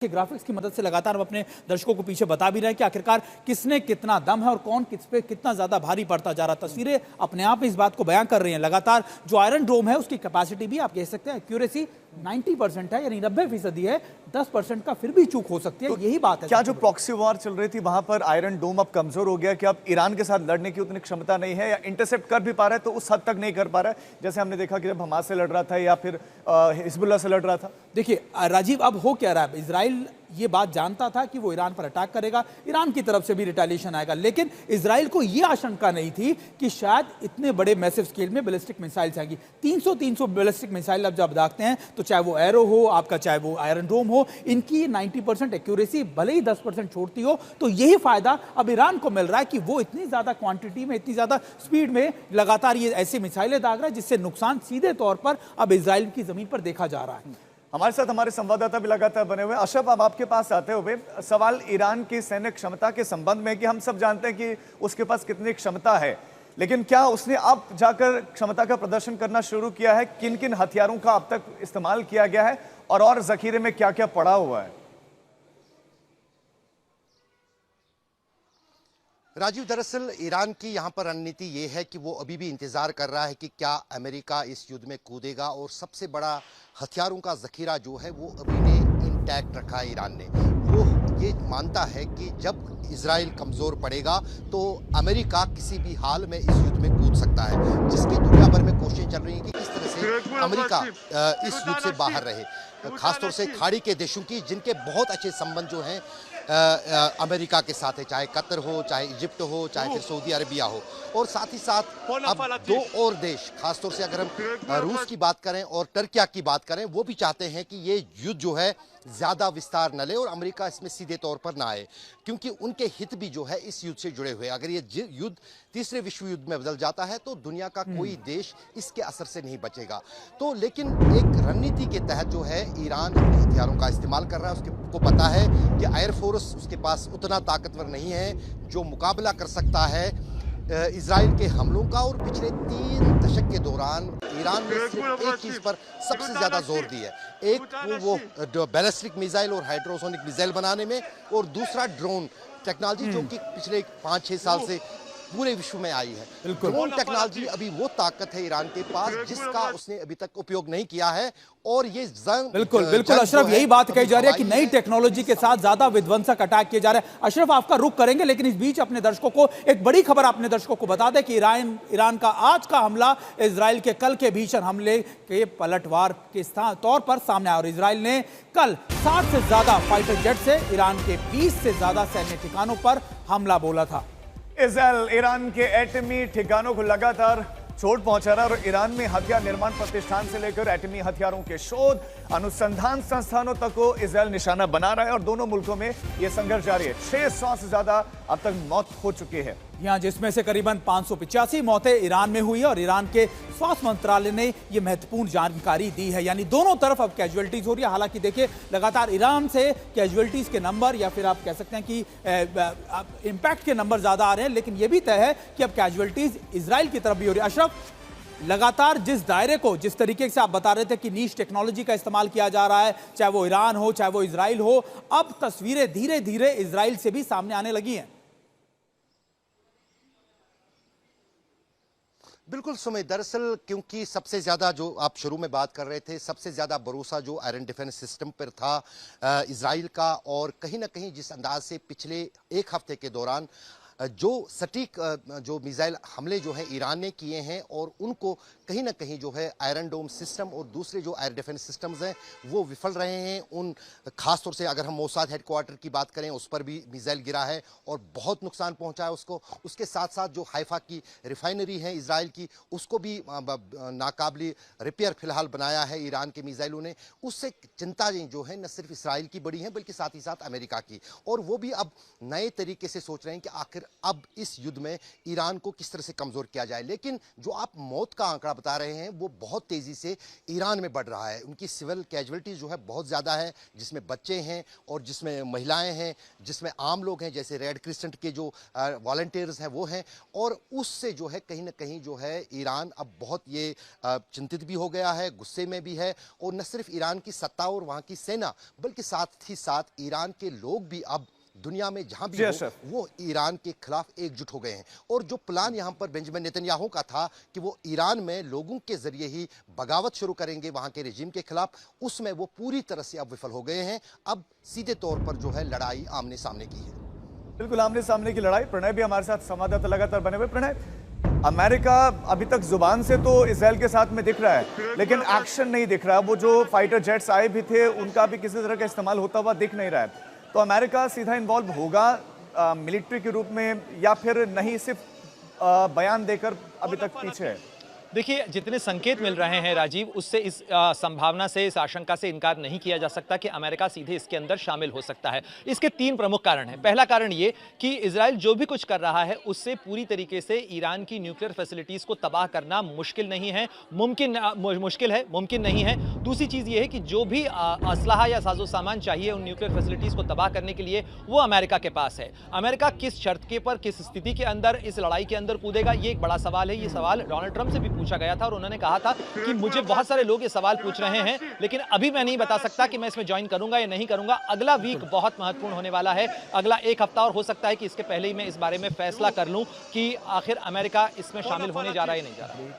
के ग्राफिक्स की मदद से लगातार हम अपने दर्शकों को पीछे बता भी रहे हैं कि आखिरकार किसने कितना दम है और कौन किस पे कितना ज्यादा भारी पड़ता जा रहा है। तस्वीरें अपने आप में इस बात को बयां कर रही हैं। लगातार जो आयरन डोम है उसकी कैपेसिटी भी आप कह सकते हैं एक्यूरेसी 90% है, यानी 90% है। 10% का फिर भी चूक हो सकती है। तो यही बात है। क्या जो प्रॉक्सी वॉर चल रही थी वहां पर आयरन डोम अब कमजोर हो गया कि अब ईरान के साथ लड़ने की उतनी क्षमता नहीं है, या इंटरसेप्ट कर भी पा रहा है तो उस हद तक नहीं कर पा रहा है जैसे हमने देखा कि जब हमास से लड़ रहा था या फिर हिजबुल्लाह से लड़ रहा था। देखिए राजीव, अब हो क्या रहा है, इजराइल ये बात जानता था कि वो ईरान पर अटैक करेगा, ईरान की तरफ से भी रिटेलिएशन आएगा, लेकिन इजराइल को ये आशंका नहीं थी कि शायद इतने बड़े मैसिव स्केल में बैलिस्टिक मिसाइल्स आएंगी। 300 बैलिस्टिक मिसाइल अब जब देखते हैं तो चाहे वो एरो हो आपका, चाहे वो आयरन डोम हो, इनकी 90% एक्यूरेसी भले ही 10% छोड़ती हो, तो यही फायदा अब ईरान को मिल रहा है कि वो इतनी ज्यादा क्वांटिटी में, इतनी ज्यादा स्पीड में लगातार ये ऐसी मिसाइलें दाग रहा है जिससे नुकसान सीधे तौर पर अब इजराइल की जमीन पर देखा जा रहा है। हमारे साथ हमारे संवाददाता भी लगातार बने हुए। अशरफ, अब आपके पास आते हुए सवाल ईरान की सैन्य क्षमता के संबंध में कि हम सब जानते हैं कि उसके पास कितनी क्षमता है, लेकिन क्या उसने अब जाकर क्षमता का प्रदर्शन करना शुरू किया है? किन किन हथियारों का अब तक इस्तेमाल किया गया है और जखीरे में क्या क्या पड़ा हुआ है? राजीव, दरअसल ईरान की यहाँ पर रणनीति ये है कि वो अभी भी इंतजार कर रहा है कि क्या अमेरिका इस युद्ध में कूदेगा, और सबसे बड़ा हथियारों का जखीरा जो है वो अभी ने इंटैक्ट रखा है ईरान ने। वो ये मानता है कि जब इजराइल कमज़ोर पड़ेगा तो अमेरिका किसी भी हाल में इस युद्ध में कूद सकता है, जिसकी दुनिया भर में कोशिशें चल रही हैं कि किस तरह से अमेरिका इस युद्ध से बाहर रहे, खासतौर से खाड़ी के देशों की जिनके बहुत अच्छे संबंध जो हैं अमेरिका के साथ है, चाहे कतर हो, चाहे इजिप्ट हो, चाहे फिर सऊदी अरबिया हो। और साथ ही साथ अब दो और देश, खासतौर से अगर हम रूस की बात करें और टर्किया की बात करें, वो भी चाहते हैं कि ये युद्ध जो है ज्यादा विस्तार न ले और अमेरिका इसमें सीधे तौर पर ना आए, क्योंकि उनके हित भी जो है इस युद्ध से जुड़े हुए। अगर ये युद्ध तीसरे विश्व युद्ध में बदल जाता है तो दुनिया का कोई देश इसके असर से नहीं बचेगा। तो लेकिन एक रणनीति के तहत जो है ईरान हथियारों का इस्तेमाल कर रहा है। उसको पता है कि एयरफोर्स उसके पास उतना ताकतवर नहीं है जो मुकाबला कर सकता है इजराइल के हमलों का। और पिछले 3 दशक के दौरान ईरान ने सिर्फ एक चीज पर सबसे ज्यादा जोर दिया है, एक वो बैलिस्टिक मिसाइल और हाइड्रोसोनिक मिसाइल बनाने में, और दूसरा ड्रोन टेक्नोलॉजी जो कि पिछले 5-6 साल से पूरे विश्व में आई है। ड्रोन टेक्नोलॉजी अभी वो ताकत है ईरान के पास जिसका उसने अभी तक उपयोग नहीं किया है। और ये बिल्कुल अशरफ, यही बात कही जा रही है कि नई टेक्नोलॉजी के साथ ज्यादा विध्वंसक अटैक किए जा रहे हैं। अशरफ, आपका रुख करेंगे, लेकिन इस बीच अपने दर्शकों को एक बड़ी खबर अपने दर्शकों को बता दें कि ईरान का आज का हमला इजराइल के कल के भीषण हमले के पलटवार के तौर पर सामने आया। और इजराइल ने कल 60 से ज्यादा फाइटर जेट से ईरान के 20 से ज्यादा सैन्य ठिकानों पर हमला बोला था। इजराइल ईरान के एटमी ठिकानों को लगातार चोट पहुंचा रहा है और ईरान में हथियार निर्माण प्रतिष्ठान से लेकर एटमी हथियारों के शोध अनुसंधान संस्थानों तक को इजराइल निशाना बना रहा है और दोनों मुल्कों में यह संघर्ष जारी है। 600 से ज्यादा अब तक मौत हो चुकी है, यहां जिसमें से करीबन 585 मौतें ईरान में हुई। और ईरान के स्वास्थ्य मंत्रालय ने यह महत्वपूर्ण जानकारी दी है, यानी दोनों तरफ अब कैजुअलिटीज हो रही है। हालांकि देखिए लगातार ईरान से कैजुअलिटीज के नंबर, या फिर आप कह सकते हैं कि इंपैक्ट के नंबर ज्यादा आ रहे हैं, लेकिन यह भी तय है कि अब कैजुअलिटीज इजराइल की तरफ भी हो रही है। अशरफ, लगातार जिस दायरे को, जिस तरीके से आप बता रहे थे कि नीश टेक्नोलॉजी का इस्तेमाल किया जा रहा है, चाहे वो ईरान हो चाहे वो इजराइल हो, अब तस्वीरें धीरे धीरे इजराइल से भी सामने आने लगी हैं। बिल्कुल सुमित, दरअसल क्योंकि सबसे ज़्यादा जो आप शुरू में बात कर रहे थे, सबसे ज़्यादा भरोसा जो आयरन डिफेंस सिस्टम पर था इजराइल का, और कहीं ना कहीं जिस अंदाज से पिछले एक हफ्ते के दौरान जो सटीक जो मिसाइल हमले जो है ईरान ने किए हैं, और उनको कहीं ना कहीं जो है आयरन डोम सिस्टम और दूसरे जो एयर डिफेंस सिस्टम्स हैं वो विफल रहे हैं। उन खासतौर से अगर हम मोसाद हेडक्वार्टर की बात करें, उस पर भी मिसाइल गिरा है और बहुत नुकसान पहुंचा है उसको। उसके साथ साथ जो हाइफा की रिफाइनरी है इजराइल की, उसको भी नाकाबिल रिपेयर फिलहाल बनाया है ईरान के मिसाइलों ने। उससे चिंता जो है न सिर्फ इसराइल की बड़ी है बल्कि साथ ही साथ अमेरिका की, और वो भी अब नए तरीके से सोच रहे हैं कि आखिर अब इस युद्ध में ईरान को किस तरह से कमजोर किया जाए। लेकिन जो आप मौत का आंकड़ा बता रहे हैं वो बहुत तेजी से ईरान में बढ़ रहा है। उनकी सिविल कैजुअलिटीज जो है बहुत ज्यादा है, जिसमें बच्चे हैं और जिसमें महिलाएं हैं, जिसमें आम लोग हैं, जैसे रेड क्रिसेंट के जो वॉलंटियर्स हैं वो हैं। और उससे जो है कहीं ना कहीं जो है ईरान अब बहुत ये चिंतित भी हो गया है, गुस्से में भी है। और न सिर्फ ईरान की सत्ता और वहां की सेना बल्कि साथ ही साथ ईरान के लोग भी अब दुनिया में जहां भी हो वो ईरान के खिलाफ एकजुट हो गए हैं। और जो प्लान यहां पर बेंजामिन नेतन्याहू का था कि वो ईरान में लोगों के जरिए ही बगावत शुरू करेंगे वहां के रेजिम के खिलाफ, उसमें वो पूरी तरह से अब विफल हो गए हैं। अब सीधे तौर पर जो है लड़ाई आमने सामने की है। बिल्कुल आमने सामने की लड़ाई। प्रणय भी हमारे साथ संवाददाता लगातार बने हुए। प्रणय, अमेरिका अभी तक जुबान से तो इजराइल के साथ में दिख रहा है लेकिन एक्शन नहीं दिख रहा। वो जो फाइटर जेट्स आए भी थे उनका भी किसी तरह का इस्तेमाल होता हुआ दिख नहीं रहा है। तो अमेरिका सीधा इन्वॉल्व होगा मिलिट्री के रूप में या फिर नहीं, सिर्फ बयान देकर अभी तक पीछे है? देखिए, जितने संकेत मिल रहे हैं राजीव, उससे इस संभावना से, इस आशंका से इनकार नहीं किया जा सकता कि अमेरिका सीधे इसके अंदर शामिल हो सकता है। इसके 3 प्रमुख कारण हैं। पहला कारण ये कि इजराइल जो भी कुछ कर रहा है उससे पूरी तरीके से ईरान की न्यूक्लियर फैसिलिटीज को तबाह करना मुश्किल नहीं है, मुमकिन नहीं है। दूसरी चीज ये है कि जो भी असलहा या साजो सामान चाहिए उन न्यूक्लियर फैसिलिटीज को तबाह करने के लिए वो अमेरिका के पास है। अमेरिका किस शर्त के पर, किस स्थिति के अंदर इस लड़ाई के अंदर कूदेगा, ये एक बड़ा सवाल है। ये सवाल डोनाल्ड ट्रंप से भी पूछा गया था और उन्होंने कहा था कि मुझे बहुत सारे लोग ये सवाल पूछ रहे हैं लेकिन अभी मैं नहीं बता सकता कि मैं इसमें ज्वाइन करूंगा या नहीं करूंगा। अगला वीक बहुत महत्वपूर्ण होने वाला है, अगला 1 हफ्ता, और हो सकता है कि इसके पहले ही मैं इस बारे में फैसला कर लूं कि आखिर अमेरिका इसमें शामिल होने जा रहा है या नहीं जा रहा।